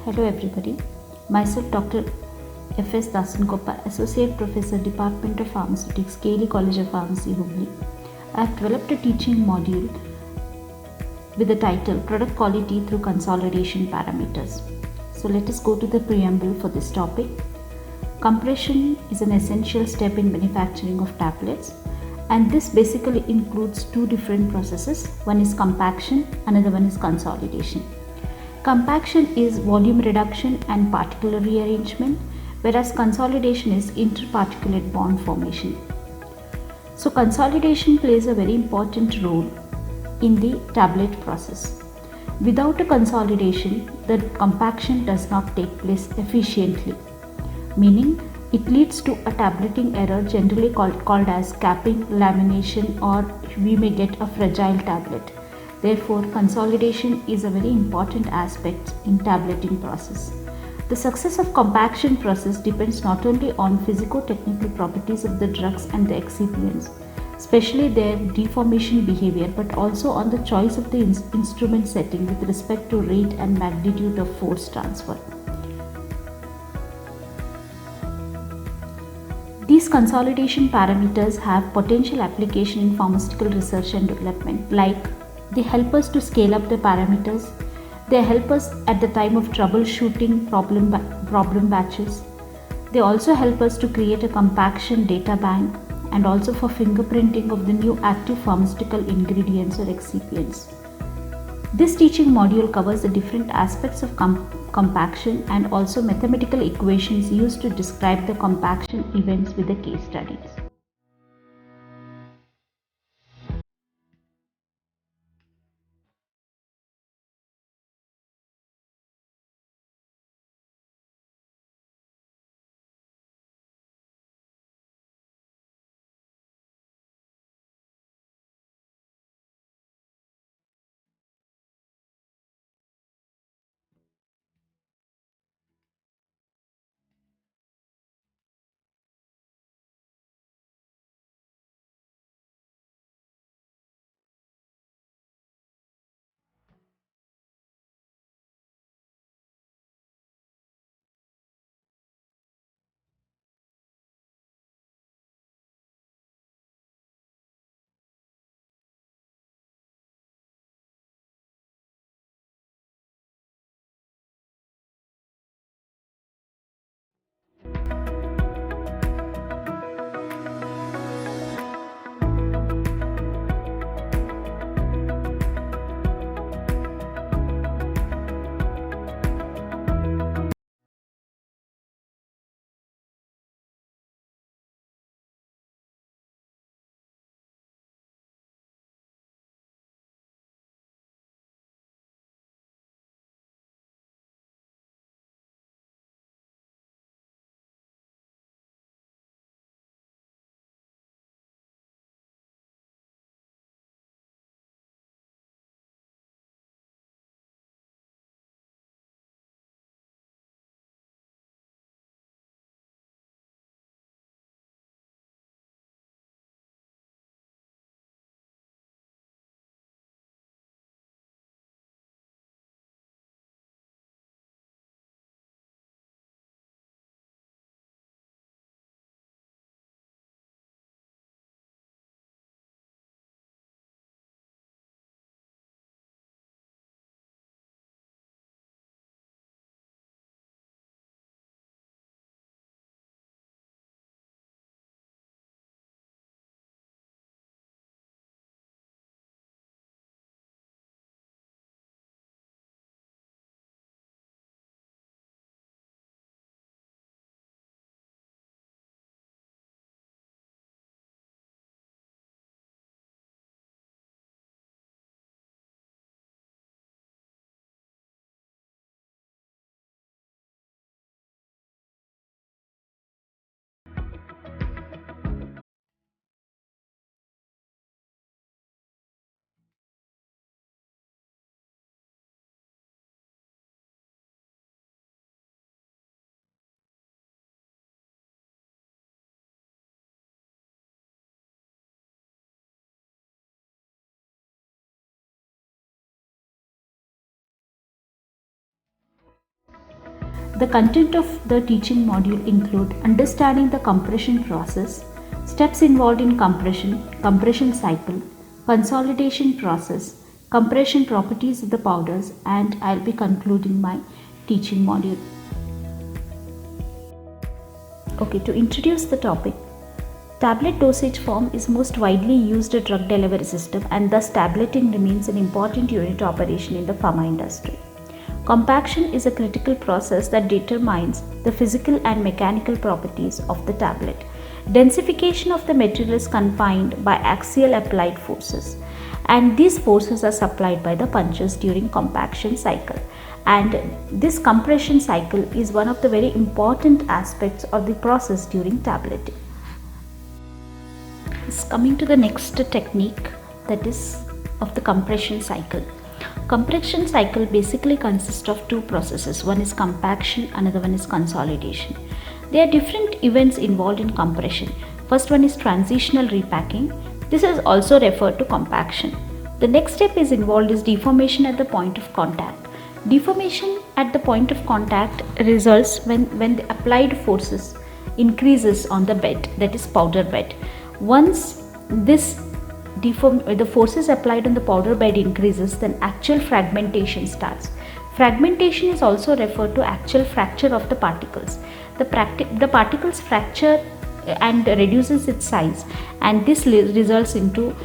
Hello everybody, myself Dr. F.S. Dasankoppa, Associate Professor, Department of Pharmaceutics, KLE College of Pharmacy, Hubli. I have developed a teaching module with the title Product Quality Through Consolidation Parameters. So let us go to the preamble for this topic. Compression is an essential step in manufacturing of tablets, and this basically includes two different processes. One is compaction, another one is consolidation. Compaction is volume reduction and particle rearrangement, whereas consolidation is interparticulate bond formation. So consolidation plays a very important role in the tablet process. Without a consolidation, the compaction does not take place efficiently, meaning it leads to a tableting error generally called as capping, lamination, or we may get a fragile tablet. Therefore, consolidation is a very important aspect in tableting process. The success of compaction process depends not only on physico-technical properties of the drugs and the excipients, especially their deformation behavior, but also on the choice of the instrument setting with respect to rate and magnitude of force transfer. These consolidation parameters have potential application in pharmaceutical research and development, like they help us to scale up the parameters, they help us at the time of troubleshooting problem batches, they also help us to create a compaction data bank, and also for fingerprinting of the new active pharmaceutical ingredients or excipients. This teaching module covers the different aspects of compaction and also mathematical equations used to describe the compaction events with the case studies. The content of the teaching module include understanding the compression process, steps involved in compression cycle, consolidation process, compression properties of the powders, and I'll be concluding my teaching module. Okay, to introduce the topic, tablet dosage form is most widely used drug delivery system, and thus tableting remains an important unit operation in the pharma industry. Compaction is a critical process that determines the physical and mechanical properties of the tablet. Densification of the material is confined by axial applied forces, and these forces are supplied by the punches during compaction cycle. And this compression cycle is one of the very important aspects of the process during tableting. Coming to the next technique, that is of the compression cycle. Compression cycle basically consists of two processes. One is compaction, another one is consolidation. There are different events involved in compression. First one is transitional repacking. This is also referred to compaction. The next step is involved is deformation at the point of contact. Deformation at the point of contact results when the applied forces increases on the bed, that is powder bed. Once the forces applied on the powder bed increases, then actual fragmentation starts. Fragmentation is also referred to actual fracture of the particles. The particles fracture and reduces its size, and this results into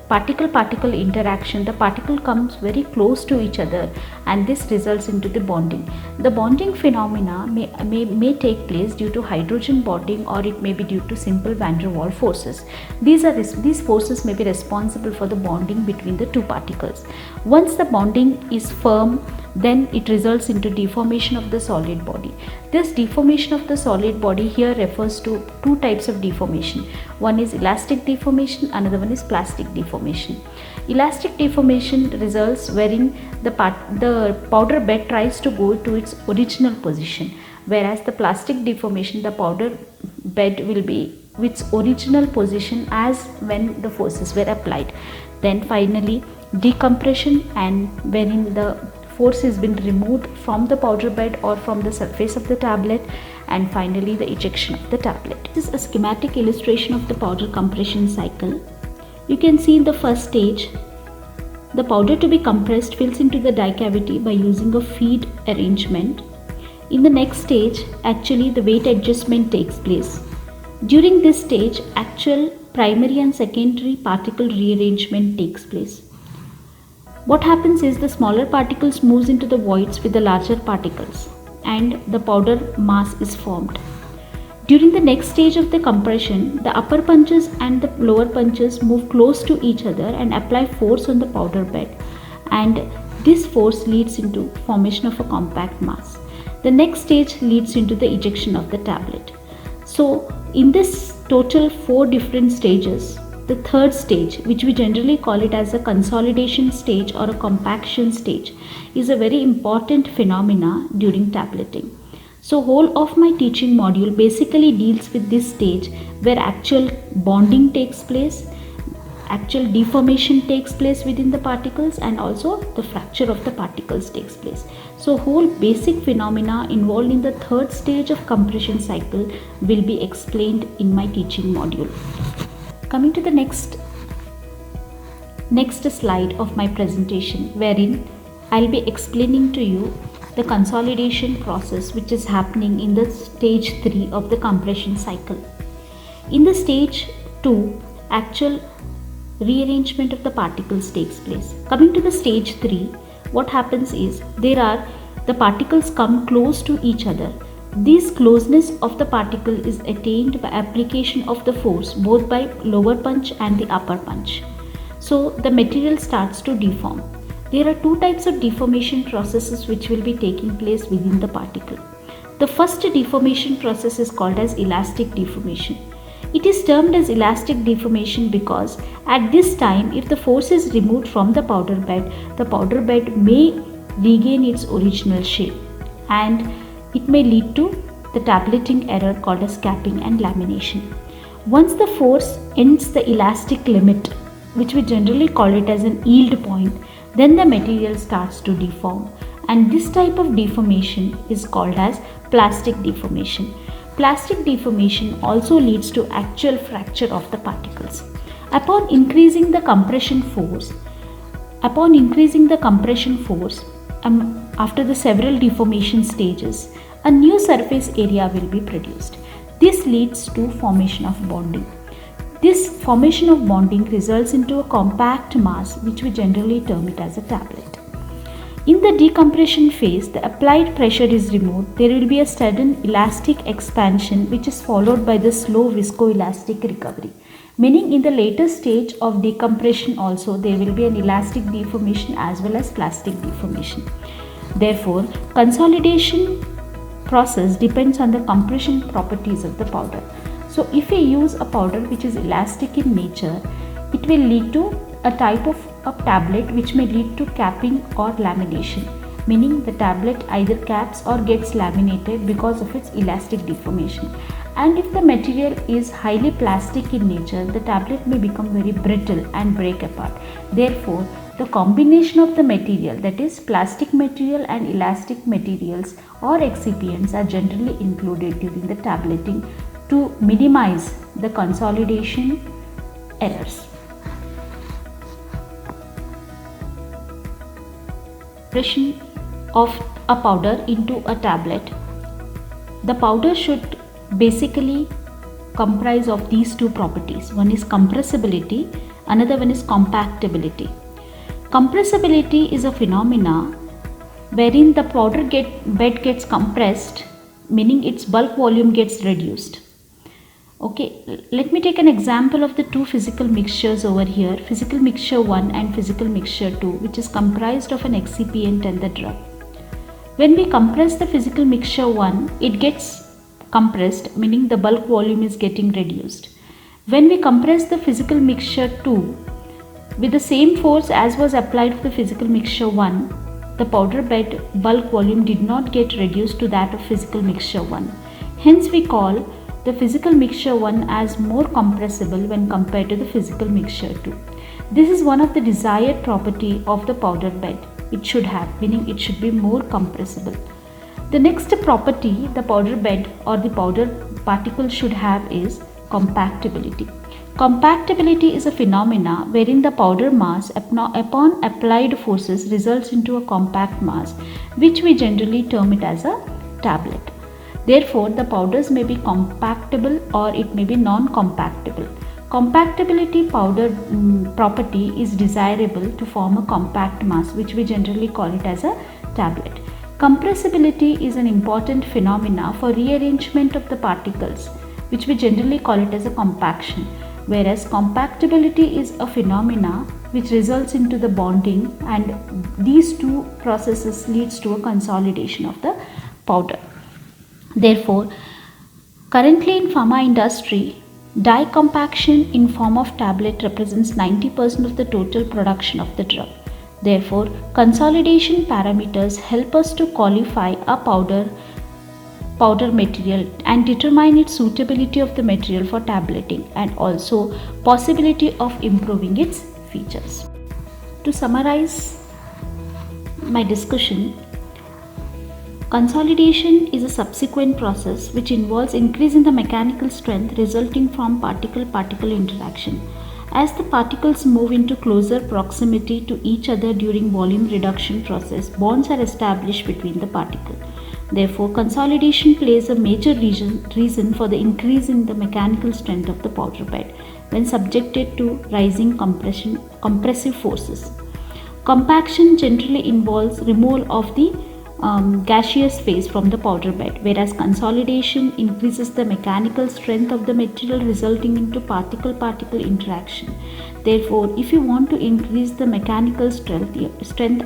particle-particle interaction. The particle comes very close to each other, and this results into the bonding. The bonding phenomena may take place due to hydrogen bonding, or it may be due to simple van der Waals forces. These forces may be responsible for the bonding between the two particles. Once the bonding is firm, then it results into deformation of the solid body. This deformation of the solid body here refers to two types of deformation. One is elastic deformation, another one is plastic deformation. Elastic deformation results wherein the powder bed tries to go to its original position, whereas the plastic deformation, the powder bed will be its original position as when the forces were applied. Then finally decompression, and wherein the force has been removed from the powder bed or from the surface of the tablet, and finally the ejection of the tablet. This is a schematic illustration of the powder compression cycle. You can see in the first stage, the powder to be compressed fills into the die cavity by using a feed arrangement. In the next stage, actually the weight adjustment takes place. During this stage, actual primary and secondary particle rearrangement takes place. What happens is the smaller particles moves into the voids with the larger particles, and the powder mass is formed. During the next stage of the compression, the upper punches and the lower punches move close to each other and apply force on the powder bed, and this force leads into formation of a compact mass. The next stage leads into the ejection of the tablet. So in this total 4 different stages, the third stage, which we generally call it as a consolidation stage or a compaction stage, is a very important phenomena during tableting. So whole of my teaching module basically deals with this stage where actual bonding takes place, actual deformation takes place within the particles, and also the fracture of the particles takes place. So whole basic phenomena involved in the third stage of compression cycle will be explained in my teaching module. Coming to the next slide of my presentation, wherein I'll be explaining to you the consolidation process which is happening in the stage 3 of the compression cycle. In the stage 2, actual rearrangement of the particles takes place. Coming to the stage 3, what happens is the particles come close to each other. This closeness of the particle is attained by application of the force both by lower punch and the upper punch. So the material starts to deform. There are 2 types of deformation processes which will be taking place within the particle. The first deformation process is called as elastic deformation. It is termed as elastic deformation because at this time, if the force is removed from the powder bed may regain its original shape, and it may lead to the tableting error called as capping and lamination. Once the force ends the elastic limit, which we generally call it as an yield point, then the material starts to deform, and this type of deformation is called as plastic deformation. Plastic deformation also leads to actual fracture of the particles. Upon increasing the compression force, after the several deformation stages, a new surface area will be produced. This leads to formation of bonding. This formation of bonding results into a compact mass, which we generally term it as a tablet. In the decompression phase, the applied pressure is removed. There will be a sudden elastic expansion, which is followed by the slow viscoelastic recovery. Meaning, in the later stage of decompression also, there will be an elastic deformation as well as plastic deformation. Therefore, consolidation process depends on the compression properties of the powder. So, if we use a powder which is elastic in nature, it will lead to a type of a tablet which may lead to capping or lamination, meaning the tablet either caps or gets laminated because of its elastic deformation. And if the material is highly plastic in nature, the tablet may become very brittle and break apart. Therefore, the combination of the material, that is plastic material and elastic materials or excipients, are generally included during the tableting to minimize the consolidation errors. Compression of a powder into a tablet. The powder should basically comprise of these two properties. One is compressibility, another one is compactability. Compressibility is a phenomena wherein the powder bed gets compressed, meaning its bulk volume gets reduced. Okay, let me take an example of the two physical mixtures over here, physical mixture 1 and physical mixture 2, which is comprised of an excipient and the drug. When we compress the physical mixture 1, it gets compressed, meaning the bulk volume is getting reduced. When we compress the physical mixture 2, with the same force as was applied for the physical mixture 1, the powder bed bulk volume did not get reduced to that of physical mixture 1. Hence, we call the physical mixture 1 as more compressible when compared to the physical mixture 2. This is one of the desired property of the powder bed. It should have, meaning it should be more compressible. The next property the powder bed or the powder particle should have is compactability. Compactability is a phenomena wherein the powder mass upon applied forces results into a compact mass, which we generally term it as a tablet. Therefore, the powders may be compactable or it may be non-compactable. Compactability powder property is desirable to form a compact mass, which we generally call it as a tablet. Compressibility is an important phenomena for rearrangement of the particles, which we generally call it as a compaction, whereas compactability is a phenomena which results into the bonding, and these two processes leads to a consolidation of the powder. Therefore, currently in pharma industry, dye compaction in form of tablet represents 90% of the total production of the drug. Therefore, consolidation parameters help us to qualify a powder material and determine its suitability of the material for tableting and also possibility of improving its features. To summarize my discussion, consolidation is a subsequent process which involves increase in the mechanical strength resulting from particle-particle interaction. As the particles move into closer proximity to each other during volume reduction process, bonds are established between the particles. Therefore, consolidation plays a major reason for the increase in the mechanical strength of the powder bed when subjected to rising compressive forces. Compaction generally involves removal of the gaseous phase from the powder bed, whereas consolidation increases the mechanical strength of the material resulting into particle-particle interaction. Therefore, if you want to increase the mechanical strength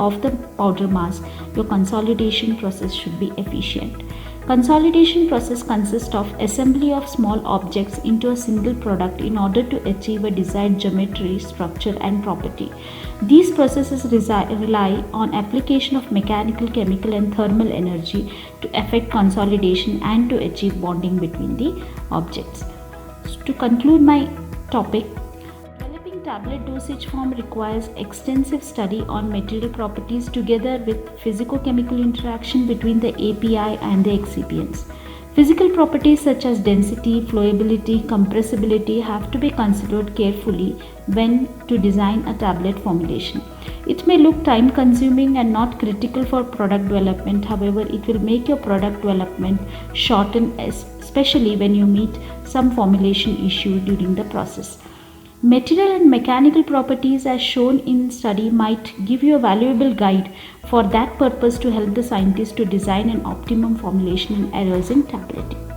of the powder mass, your consolidation process should be efficient. Consolidation process consists of assembly of small objects into a single product in order to achieve a desired geometry, structure and property. These processes rely on application of mechanical, chemical and thermal energy to effect consolidation and to achieve bonding between the objects. To conclude my topic, developing tablet dosage form requires extensive study on material properties together with physicochemical interaction between the API and the excipients. Physical properties such as density, flowability, compressibility have to be considered carefully when to design a tablet formulation. It may look time consuming and not critical for product development, however, it will make your product development shorten, especially when you meet some formulation issue during the process. Material and mechanical properties as shown in study might give you a valuable guide for that purpose to help the scientist to design an optimum formulation in aerosol tableting.